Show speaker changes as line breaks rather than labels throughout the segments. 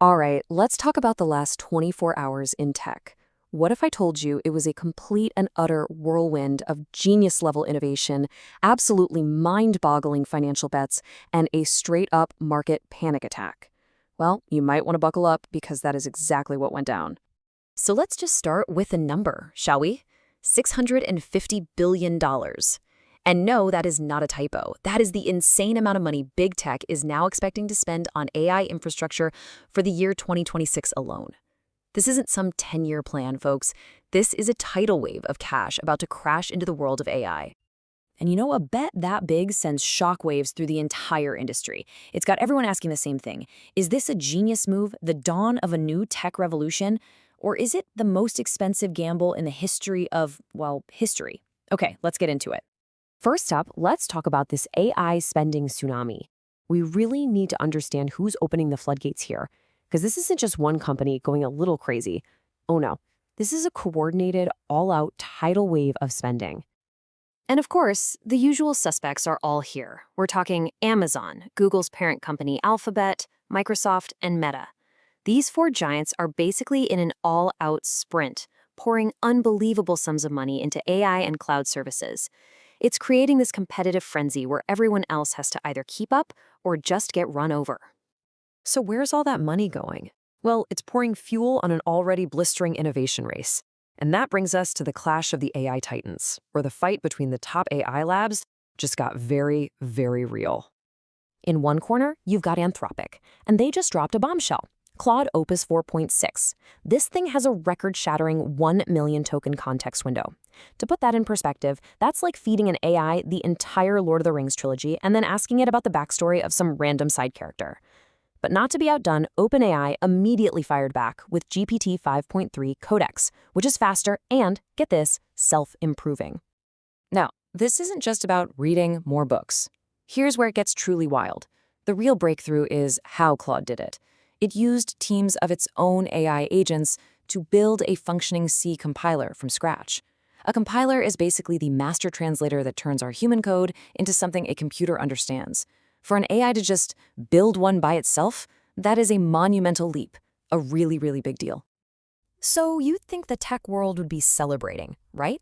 All right, let's talk about the last 24 hours in tech. What if I told you it was a complete and utter whirlwind of genius level innovation, absolutely mind boggling financial bets, and a straight up market panic attack? Well, you might want to buckle up because that is exactly what went down.
So let's just start with a number, shall we? $650 billion. And no, that is not a typo. That is the insane amount of money big tech is now expecting to spend on AI infrastructure for the year 2026 alone. This isn't some 10-year plan, folks. This is a tidal wave of cash about to crash into the world of AI. And you know, a bet that big sends shockwaves through the entire industry. It's got everyone asking the same thing. Is this a genius move, the dawn of a new tech revolution? Or is it the most expensive gamble in the history of, well, history? Okay, let's get into it. First up, let's talk about this AI spending tsunami. We really need to understand who's opening the floodgates here, because this isn't just one company going a little crazy. Oh no, this is a coordinated, all-out tidal wave of spending. And of course, the usual suspects are all here. We're talking Amazon, Google's parent company Alphabet, Microsoft, and Meta. These four giants are basically in an all-out sprint, pouring unbelievable sums of money into AI and cloud services. It's creating this competitive frenzy where everyone else has to either keep up or just get run over.
So where's all that money going? Well, it's pouring fuel on an already blistering innovation race. And that brings us to the clash of the AI titans, where the fight between the top AI labs just got very, very real. In one corner, you've got Anthropic, and they just dropped a bombshell. Claude Opus 4.6. This thing has a record-shattering 1 million token context window. To put that in perspective, that's like feeding an AI the entire Lord of the Rings trilogy and then asking it about the backstory of some random side character. But not to be outdone, OpenAI immediately fired back with GPT-5.3-Codex, which is faster and, get this, self-improving. Now, this isn't just about reading more books. Here's where it gets truly wild. The real breakthrough is how Claude did it. It used teams of its own AI agents to build a functioning C compiler from scratch. A compiler is basically the master translator that turns our human code into something a computer understands. For an AI to just build one by itself, that is a monumental leap, a really, really big deal. So you'd think the tech world would be celebrating, right?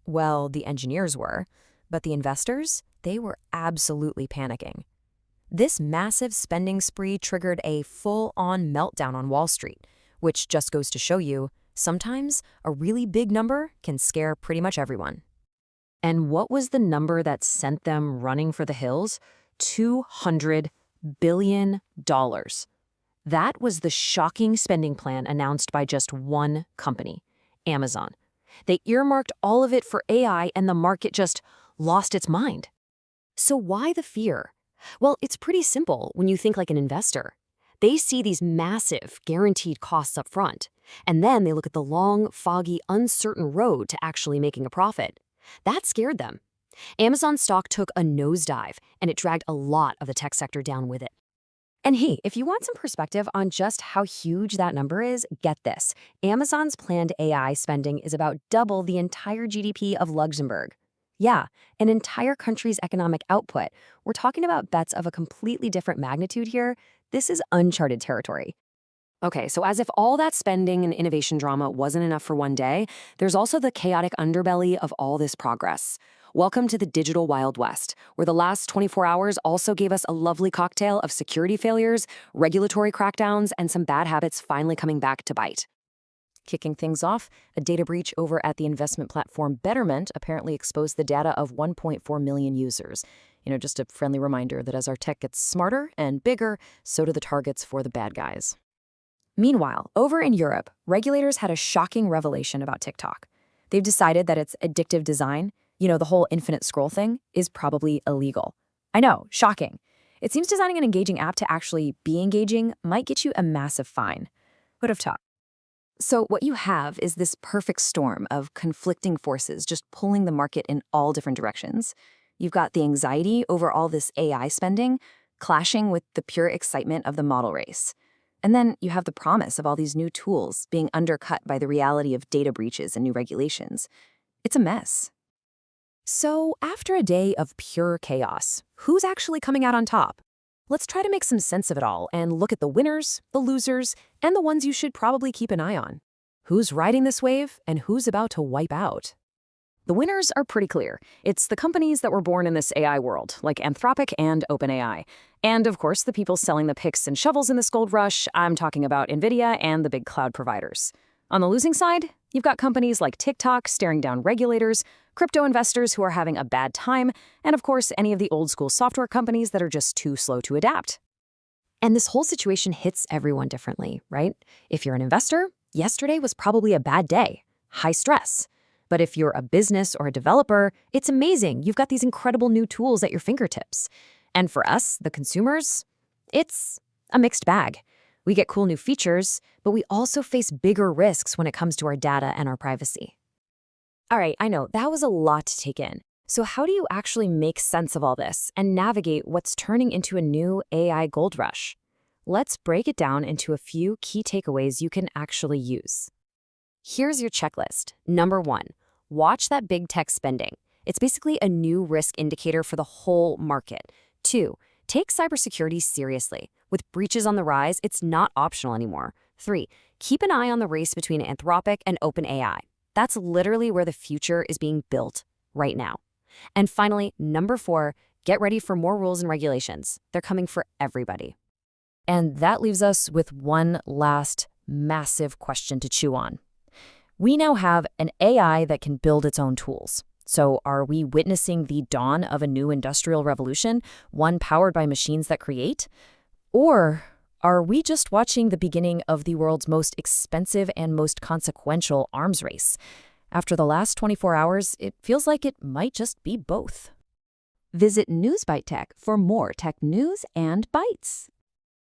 Well, the engineers were, but the investors, they were absolutely panicking. This massive spending spree triggered a full-on meltdown on Wall Street, which just goes to show you, sometimes a really big number can scare pretty much everyone. And what was the number that sent them running for the hills? $200 billion. That was the shocking spending plan announced by just one company, Amazon. They earmarked all of it for AI and the market just lost its mind. So why the fear? Well, it's pretty simple when you think like an investor. They see these massive, guaranteed costs up front, and then they look at the long, foggy, uncertain road to actually making a profit. That scared them. Amazon stock took a nosedive, and it dragged a lot of the tech sector down with it. And hey, if you want some perspective on just how huge that number is, get this. Amazon's planned AI spending is about double the entire GDP of Luxembourg. Yeah, an entire country's economic output. We're talking about bets of a completely different magnitude here. This is uncharted territory. Okay, so as if all that spending and innovation drama wasn't enough for one day, there's also the chaotic underbelly of all this progress. Welcome to the digital Wild West, where the last 24 hours also gave us a lovely cocktail of security failures, regulatory crackdowns, and some bad habits finally coming back to bite. Kicking things off, a data breach over at the investment platform Betterment apparently exposed the data of 1.4 million users. Just a friendly reminder that as our tech gets smarter and bigger, so do the targets for the bad guys. Meanwhile, over in Europe, regulators had a shocking revelation about TikTok. They've decided that its addictive design, the whole infinite scroll thing, is probably illegal. I know, shocking. It seems designing an engaging app to actually be engaging might get you a massive fine. Who'd have thought? So what you have is this perfect storm of conflicting forces just pulling the market in all different directions. You've got the anxiety over all this AI spending clashing with the pure excitement of the model race. And then you have the promise of all these new tools being undercut by the reality of data breaches and new regulations. It's a mess. So after a day of pure chaos, who's actually coming out on top? Let's try to make some sense of it all and look at the winners, the losers, and the ones you should probably keep an eye on. Who's riding this wave and who's about to wipe out? The winners are pretty clear. It's the companies that were born in this AI world, like Anthropic and OpenAI. And of course, the people selling the picks and shovels in this gold rush, I'm talking about NVIDIA and the big cloud providers. On the losing side, you've got companies like TikTok staring down regulators, crypto investors who are having a bad time, and of course, any of the old school software companies that are just too slow to adapt. And this whole situation hits everyone differently, right? If you're an investor, yesterday was probably a bad day, high stress. But if you're a business or a developer, it's amazing. You've got these incredible new tools at your fingertips. And for us, the consumers, it's a mixed bag. We get cool new features, but we also face bigger risks when it comes to our data and our privacy. All right, I know, that was a lot to take in. So how do you actually make sense of all this and navigate what's turning into a new AI gold rush? Let's break it down into a few key takeaways you can actually use. Here's your checklist. Number 1, watch that big tech spending. It's basically a new risk indicator for the whole market. 2, take cybersecurity seriously. With breaches on the rise, it's not optional anymore. 3, keep an eye on the race between Anthropic and OpenAI. That's literally where the future is being built right now. And finally, number 4, get ready for more rules and regulations. They're coming for everybody. And that leaves us with one last massive question to chew on. We now have an AI that can build its own tools. So are we witnessing the dawn of a new industrial revolution, one powered by machines that create? Or are we just watching the beginning of the world's most expensive and most consequential arms race? After the last 24 hours, it feels like it might just be both.
Visit newsbite.tech for more tech news and bites.